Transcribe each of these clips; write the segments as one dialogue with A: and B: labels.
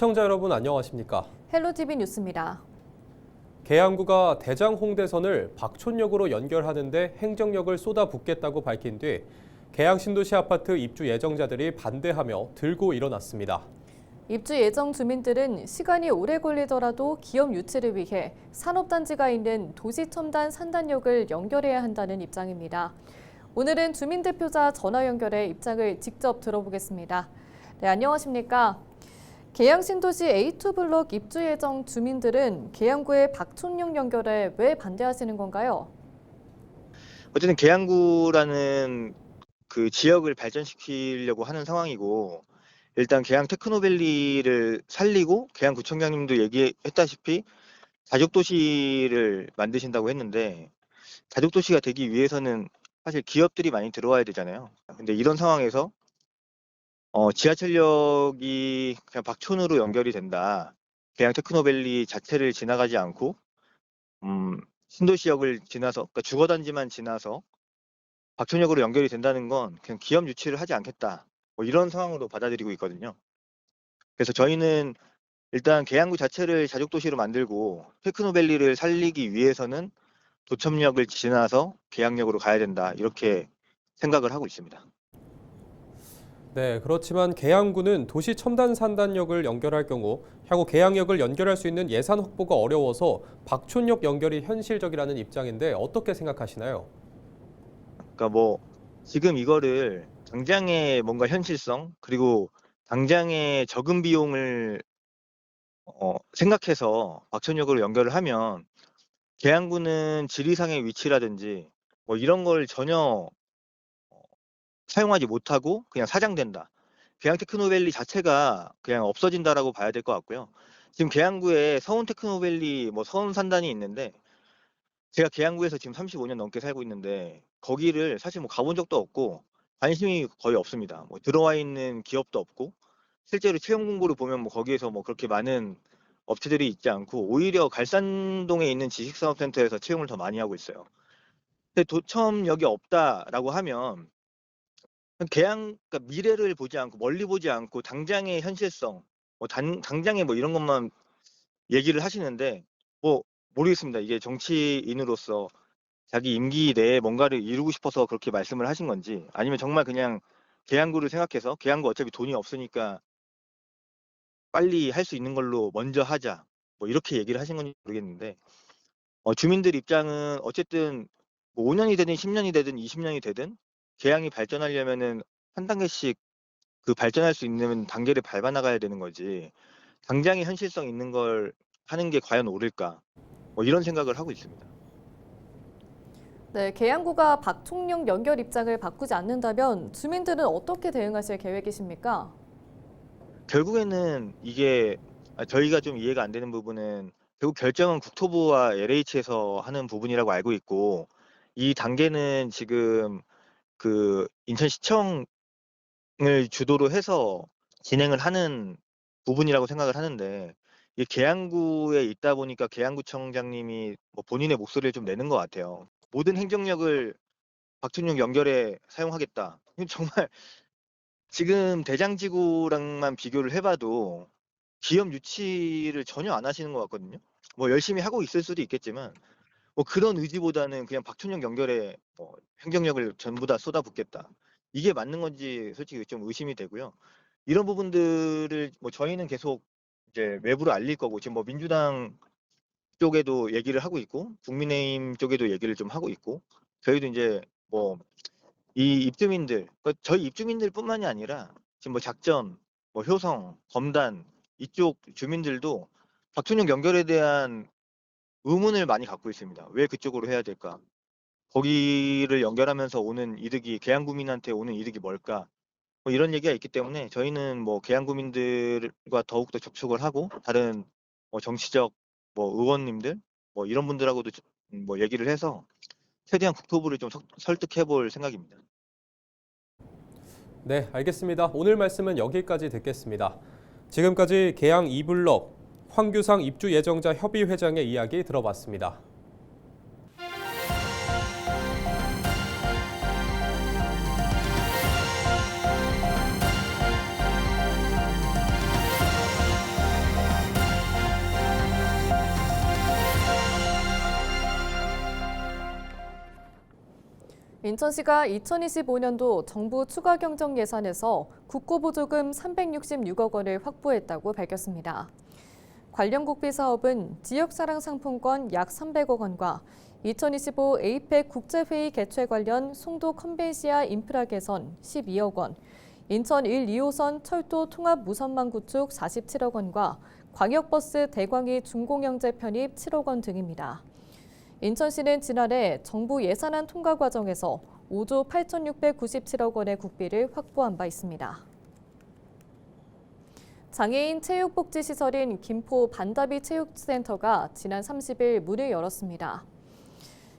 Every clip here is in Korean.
A: 시청자 여러분 안녕하십니까?
B: 헬로티비 뉴스입니다.
A: 계양구가 대장 홍대선을 박촌역으로 연결하는데 행정력을 쏟아붓겠다고 밝힌 뒤 계양 신도시 아파트 입주 예정자들이 반대하며 들고 일어났습니다.
B: 입주 예정 주민들은 시간이 오래 걸리더라도 기업 유치를 위해 산업단지가 있는 도시첨단 산단역을 연결해야 한다는 입장입니다. 오늘은 주민대표자 전화 연결해 입장을 직접 들어보겠습니다. 네, 안녕하십니까? 계양 신도시 A2 블록 입주 예정 주민들은 계양구의 박촌역 연결에 왜 반대하시는 건가요?
C: 어쨌든 계양구라는 그 지역을 발전시키려고 하는 상황이고, 일단 계양 테크노밸리를 살리고 계양구청장님도 얘기했다시피 자족도시를 만드신다고 했는데, 자족도시가 되기 위해서는 사실 기업들이 많이 들어와야 되잖아요. 근데 이런 상황에서 지하철역이 그냥 박촌으로 연결이 된다. 계양 테크노밸리 자체를 지나가지 않고 신도시역을 지나서, 그러니까 주거단지만 지나서 박촌역으로 연결이 된다는 건 그냥 기업 유치를 하지 않겠다. 뭐 이런 상황으로 받아들이고 있거든요. 그래서 저희는 일단 계양구 자체를 자족도시로 만들고 테크노밸리를 살리기 위해서는 도첨역을 지나서 계양역으로 가야 된다. 이렇게 생각을 하고 있습니다.
A: 네, 그렇지만 계양구는 도시 첨단 산단역을 연결할 경우 향후 계양역을 연결할 수 있는 예산 확보가 어려워서 박촌역 연결이 현실적이라는 입장인데 어떻게 생각하시나요?
C: 그러니까 지금 이거를 당장의 뭔가 현실성 그리고 당장의 적은 비용을 생각해서 박촌역으로 연결을 하면 계양구는 지리상의 위치라든지 뭐 이런 걸 전혀 사용하지 못하고 그냥 사장된다. 계양 테크노밸리 자체가 그냥 없어진다라고 봐야 될 것 같고요. 지금 계양구에 서운 테크노밸리 서운 산단이 있는데, 제가 계양구에서 지금 35년 넘게 살고 있는데 거기를 사실 가본 적도 없고 관심이 거의 없습니다. 들어와 있는 기업도 없고, 실제로 채용 공고를 보면 거기에서 그렇게 많은 업체들이 있지 않고 오히려 갈산동에 있는 지식산업센터에서 채용을 더 많이 하고 있어요. 근데 도첨역이 없다라고 하면 그러니까 미래를 보지 않고 멀리 보지 않고 당장의 현실성, 당장의 이런 것만 얘기를 하시는데 모르겠습니다. 이게 정치인으로서 자기 임기 내에 뭔가를 이루고 싶어서 그렇게 말씀을 하신 건지, 아니면 정말 그냥 계양구를 생각해서 계양구 어차피 돈이 없으니까 빨리 할 수 있는 걸로 먼저 하자, 이렇게 얘기를 하신 건지 모르겠는데, 주민들 입장은 어쨌든 5년이 되든 10년이 되든 20년이 되든 계양이 발전하려면은 한 단계씩 그 발전할 수 있는 단계를 밟아 나가야 되는 거지, 당장의 현실성 있는 걸 하는 게 과연 옳을까? 이런 생각을 하고 있습니다.
B: 네, 계양구가 박촌역 연결 입장을 바꾸지 않는다면 주민들은 어떻게 대응하실 계획이십니까?
C: 결국에는 이게 저희가 좀 이해가 안 되는 부분은, 결국 결정은 국토부와 LH에서 하는 부분이라고 알고 있고, 이 단계는 지금 그 인천시청을 주도로 해서 진행을 하는 부분이라고 생각을 하는데, 이게 계양구에 있다 보니까 계양구청장님이 본인의 목소리를 좀 내는 것 같아요. 모든 행정력을 박촌역 연결에 사용하겠다. 정말 지금 대장지구랑만 비교를 해봐도 기업 유치를 전혀 안 하시는 것 같거든요. 열심히 하고 있을 수도 있겠지만 그런 의지보다는 그냥 박촌역 연결에 행정력을 전부 다 쏟아붓겠다. 이게 맞는 건지 솔직히 좀 의심이 되고요. 이런 부분들을 저희는 계속 이제 외부로 알릴 거고, 지금 민주당 쪽에도 얘기를 하고 있고 국민의힘 쪽에도 얘기를 좀 하고 있고, 저희도 이제 이 입주민들, 저희 입주민들뿐만이 아니라 지금 작전, 효성, 검단 이쪽 주민들도 박촌역 연결에 대한 의문을 많이 갖고 있습니다. 왜 그쪽으로 해야 될까? 거기를 연결하면서 오는 이득이, 계양구민한테 오는 이득이 뭘까? 이런 얘기가 있기 때문에 저희는 계양구민들과 더욱더 접촉을 하고, 다른 정치적 의원님들 이런 분들하고도 얘기를 해서 최대한 국토부를 좀 설득해 볼 생각입니다.
A: 네, 알겠습니다. 오늘 말씀은 여기까지 듣겠습니다. 지금까지 계양 2블럭 황규상 입주 예정자 협의회장의 이야기 들어봤습니다.
B: 인천시가 2025년도 정부 추가 경정 예산에서 국고보조금 366억 원을 확보했다고 밝혔습니다. 관련 국비 사업은 지역사랑 상품권 약 300억 원과 2025 에이펙 국제회의 개최 관련 송도 컨벤시아 인프라 개선 12억 원, 인천 1, 2호선 철도 통합 무선망 구축 47억 원과 광역버스 대광이 중공영제 편입 7억 원 등입니다. 인천시는 지난해 정부 예산안 통과 과정에서 5조 8,697억 원의 국비를 확보한 바 있습니다. 장애인 체육복지시설인 김포 반다비 체육센터가 지난 30일 문을 열었습니다.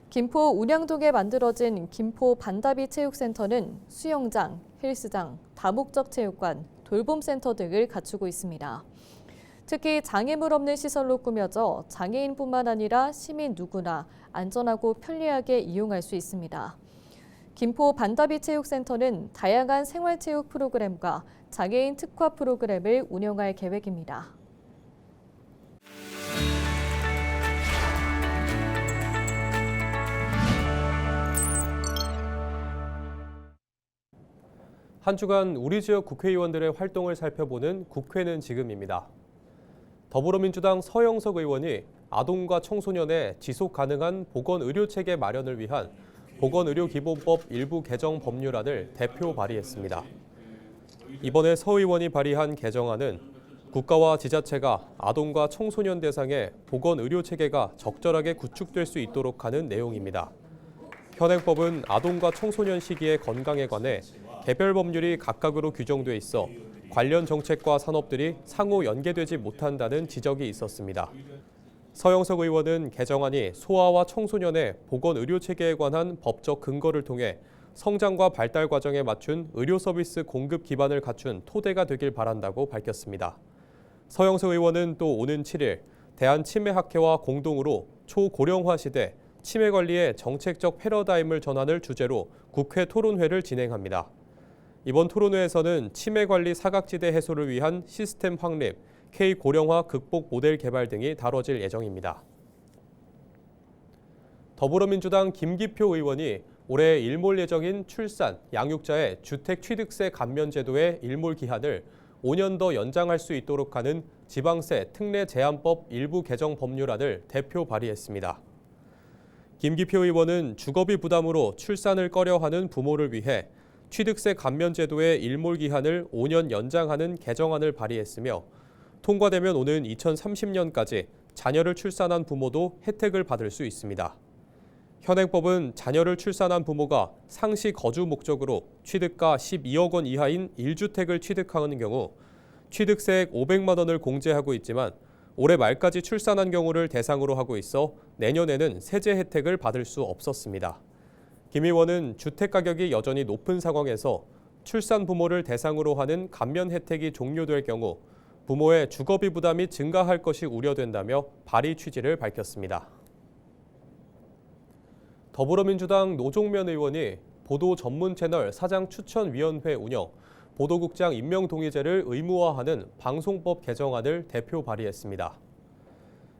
B: 김포 운양동에 만들어진 김포 반다비 체육센터는 수영장, 헬스장, 다목적 체육관, 돌봄센터 등을 갖추고 있습니다. 특히 장애물 없는 시설로 꾸며져 장애인뿐만 아니라 시민 누구나 안전하고 편리하게 이용할 수 있습니다. 김포 반다비 체육센터는 다양한 생활체육 프로그램과 장애인 특화 프로그램을 운영할 계획입니다.
A: 한 주간 우리 지역 국회의원들의 활동을 살펴보는 국회는 지금입니다. 더불어민주당 서영석 의원이 아동과 청소년의 지속 가능한 보건의료체계 마련을 위한 보건의료기본법 일부 개정 법률안을 대표 발의했습니다. 이번에 서 의원이 발의한 개정안은 국가와 지자체가 아동과 청소년 대상의 보건의료체계가 적절하게 구축될 수 있도록 하는 내용입니다. 현행법은 아동과 청소년 시기의 건강에 관해 개별 법률이 각각으로 규정돼 있어 관련 정책과 산업들이 상호 연계되지 못한다는 지적이 있었습니다. 서영석 의원은 개정안이 소아와 청소년의 보건의료체계에 관한 법적 근거를 통해 성장과 발달 과정에 맞춘 의료 서비스 공급 기반을 갖춘 토대가 되길 바란다고 밝혔습니다. 서영석 의원은 또 오는 7일 대한치매학회와 공동으로 초고령화 시대 치매 관리의 정책적 패러다임을 전환을 주제로 국회 토론회를 진행합니다. 이번 토론회에서는 치매 관리 사각지대 해소를 위한 시스템 확립, K고령화 극복 모델 개발 등이 다뤄질 예정입니다. 더불어민주당 김기표 의원이 올해 일몰 예정인 출산, 양육자의 주택 취득세 감면 제도의 일몰 기한을 5년 더 연장할 수 있도록 하는 지방세 특례 제한법 일부 개정 법률안을 대표 발의했습니다. 김기표 의원은 주거비 부담으로 출산을 꺼려하는 부모를 위해 취득세 감면 제도의 일몰 기한을 5년 연장하는 개정안을 발의했으며 통과되면 오는 2030년까지 자녀를 출산한 부모도 혜택을 받을 수 있습니다. 현행법은 자녀를 출산한 부모가 상시 거주 목적으로 취득가 12억 원 이하인 1주택을 취득하는 경우 취득세액 500만 원을 공제하고 있지만 올해 말까지 출산한 경우를 대상으로 하고 있어 내년에는 세제 혜택을 받을 수 없었습니다. 김 의원은 주택 가격이 여전히 높은 상황에서 출산 부모를 대상으로 하는 감면 혜택이 종료될 경우 부모의 주거비 부담이 증가할 것이 우려된다며 발의 취지를 밝혔습니다. 더불어민주당 노종면 의원이 보도 전문 채널 사장 추천위원회 운영, 보도국장 임명 동의제를 의무화하는 방송법 개정안을 대표 발의했습니다.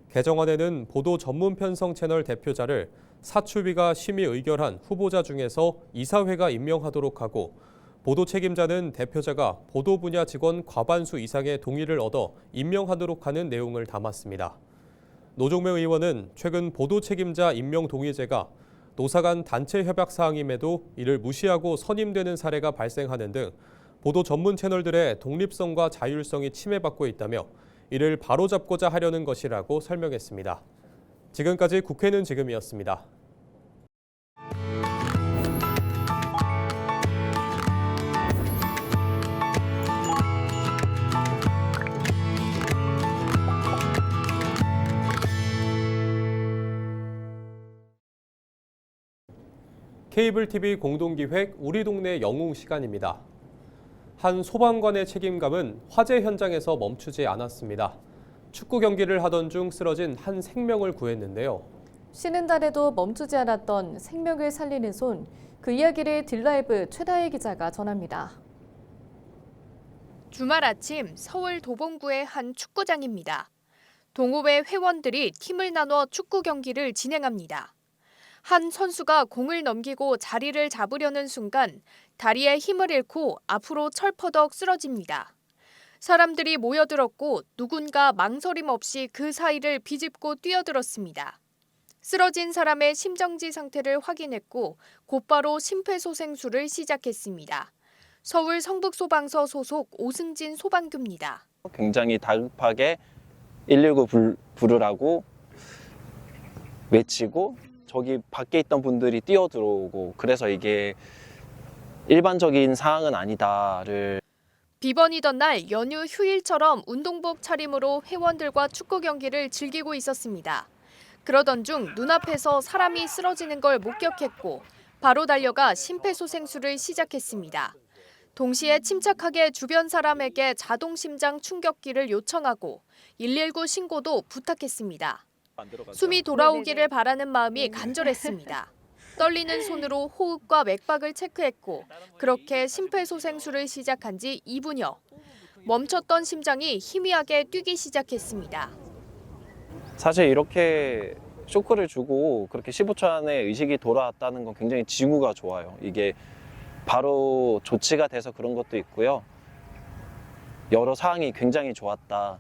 A: 개정안에는 보도 전문 편성 채널 대표자를 사추비가 심의 의결한 후보자 중에서 이사회가 임명하도록 하고 보도 책임자는 대표자가 보도 분야 직원 과반수 이상의 동의를 얻어 임명하도록 하는 내용을 담았습니다. 노종명 의원은 최근 보도 책임자 임명 동의제가 노사 간 단체 협약 사항임에도 이를 무시하고 선임되는 사례가 발생하는 등 보도 전문 채널들의 독립성과 자율성이 침해받고 있다며 이를 바로잡고자 하려는 것이라고 설명했습니다. 지금까지 국회는 지금이었습니다. 케이블 TV 공동기획 우리 동네 영웅 시간입니다. 한 소방관의 책임감은 화재 현장에서 멈추지 않았습니다. 축구 경기를 하던 중 쓰러진 한 생명을 구했는데요.
B: 쉬는 날에도 멈추지 않았던 생명을 살리는 손, 그 이야기를 딜라이브 최다혜 기자가 전합니다.
D: 주말 아침 서울 도봉구의 한 축구장입니다. 동호회 회원들이 팀을 나눠 축구 경기를 진행합니다. 한 선수가 공을 넘기고 자리를 잡으려는 순간 다리에 힘을 잃고 앞으로 철퍼덕 쓰러집니다. 사람들이 모여들었고 누군가 망설임 없이 그 사이를 비집고 뛰어들었습니다. 쓰러진 사람의 심정지 상태를 확인했고 곧바로 심폐소생술을 시작했습니다. 서울 성북소방서 소속 오승진 소방교입니다.
E: 굉장히 다급하게 119 부르라고 외치고 저기 밖에 있던 분들이 뛰어들어오고 그래서 이게 일반적인 상황은 아니다를
D: 비번이던 날 연휴 휴일처럼 운동복 차림으로 회원들과 축구 경기를 즐기고 있었습니다. 그러던 중 눈앞에서 사람이 쓰러지는 걸 목격했고 바로 달려가 심폐소생술을 시작했습니다. 동시에 침착하게 주변 사람에게 자동심장 충격기를 요청하고 119 신고도 부탁했습니다. 숨이 돌아오기를 바라는 마음이 간절했습니다. 떨리는 손으로 호흡과 맥박을 체크했고 그렇게 심폐소생술을 시작한 지 2분여. 멈췄던 심장이 희미하게 뛰기 시작했습니다.
E: 사실 이렇게 쇼크를 주고 그렇게 15초 안에 의식이 돌아왔다는 건 굉장히 징후가 좋아요. 이게 바로 조치가 돼서 그런 것도 있고요. 여러 상황이 굉장히 좋았다.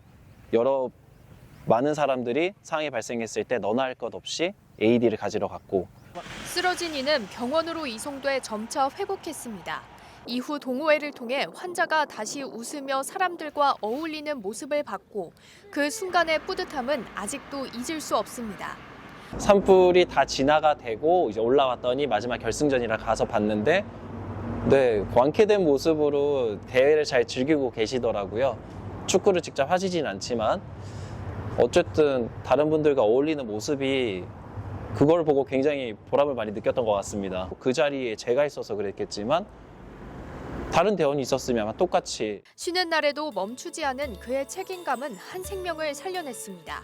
E: 많은 사람들이 상황이 발생했을 때 너나 할 것 없이 AED를 가지러 갔고
D: 쓰러진 이는 병원으로 이송돼 점차 회복했습니다. 이후 동호회를 통해 환자가 다시 웃으며 사람들과 어울리는 모습을 봤고 그 순간의 뿌듯함은 아직도 잊을 수 없습니다.
E: 산불이 다 진화가 되고 이제 올라왔더니 마지막 결승전이라 가서 봤는데 완쾌된 모습으로 대회를 잘 즐기고 계시더라고요. 축구를 직접 하시진 않지만 어쨌든 다른 분들과 어울리는 모습이 그걸 보고 굉장히 보람을 많이 느꼈던 것 같습니다. 그 자리에 제가 있어서 그랬겠지만 다른 대원이 있었으면 아마 똑같이
D: 쉬는 날에도 멈추지 않은 그의 책임감은 한 생명을 살려냈습니다.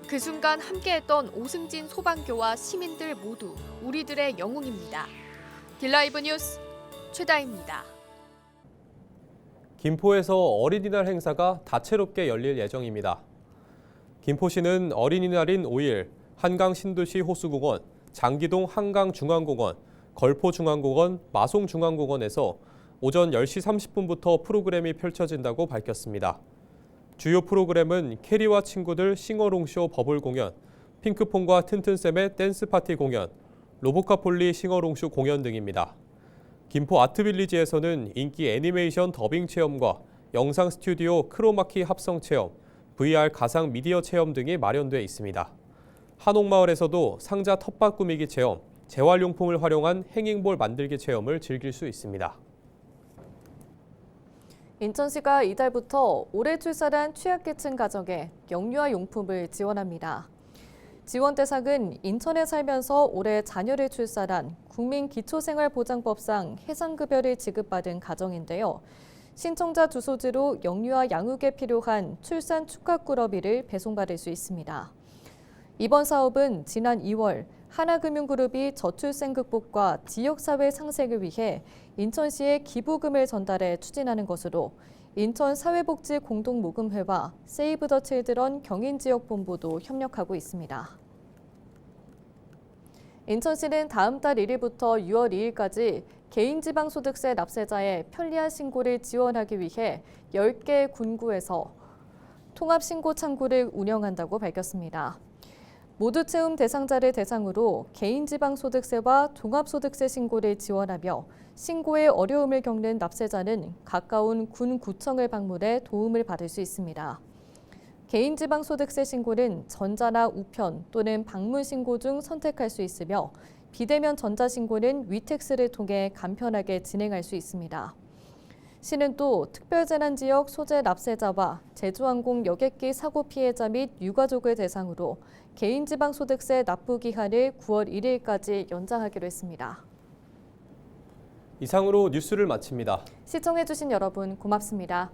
D: 그 순간 함께했던 오승진 소방교와 시민들 모두 우리들의 영웅입니다. 딜라이브 뉴스 최다희입니다.
A: 김포에서 어린이날 행사가 다채롭게 열릴 예정입니다. 김포시는 어린이날인 5일 한강 신도시 호수공원, 장기동 한강중앙공원, 걸포중앙공원, 마송중앙공원에서 오전 10시 30분부터 프로그램이 펼쳐진다고 밝혔습니다. 주요 프로그램은 캐리와 친구들 싱어롱쇼 버블 공연, 핑크퐁과 튼튼쌤의 댄스 파티 공연, 로보카폴리 싱어롱쇼 공연 등입니다. 김포 아트빌리지에서는 인기 애니메이션 더빙 체험과 영상 스튜디오 크로마키 합성 체험, VR 가상 미디어 체험 등이 마련돼 있습니다. 한옥마을에서도 상자 텃밭 꾸미기 체험, 재활용품을 활용한 행잉볼 만들기 체험을 즐길 수 있습니다.
B: 인천시가 이달부터 올해 출산한 취약계층 가정에 영유아 용품을 지원합니다. 지원 대상은 인천에 살면서 올해 자녀를 출산한 국민기초생활보장법상 해상급여를 지급받은 가정인데요. 신청자 주소지로 영유아 양육에 필요한 출산 축하 꾸러미를 배송받을 수 있습니다. 이번 사업은 지난 2월 하나금융그룹이 저출생 극복과 지역사회 상생을 위해 인천시에 기부금을 전달해 추진하는 것으로 인천사회복지공동모금회와 세이브 더 칠드런 경인지역본부도 협력하고 있습니다. 인천시는 다음 달 1일부터 6월 2일까지 개인지방소득세 납세자의 편리한 신고를 지원하기 위해 10개 군구에서 통합신고 창구를 운영한다고 밝혔습니다. 모두 채움 대상자를 대상으로 개인지방소득세와 종합소득세 신고를 지원하며 신고에 어려움을 겪는 납세자는 가까운 군구청을 방문해 도움을 받을 수 있습니다. 개인지방소득세 신고는 전자나 우편 또는 방문 신고 중 선택할 수 있으며 비대면 전자신고는 위택스를 통해 간편하게 진행할 수 있습니다. 시는 또 특별재난지역 소재 납세자와 제주항공 여객기 사고 피해자 및 유가족을 대상으로 개인지방소득세 납부 기한을 9월 1일까지 연장하기로 했습니다.
A: 이상으로 뉴스를 마칩니다.
B: 시청해주신 여러분 고맙습니다.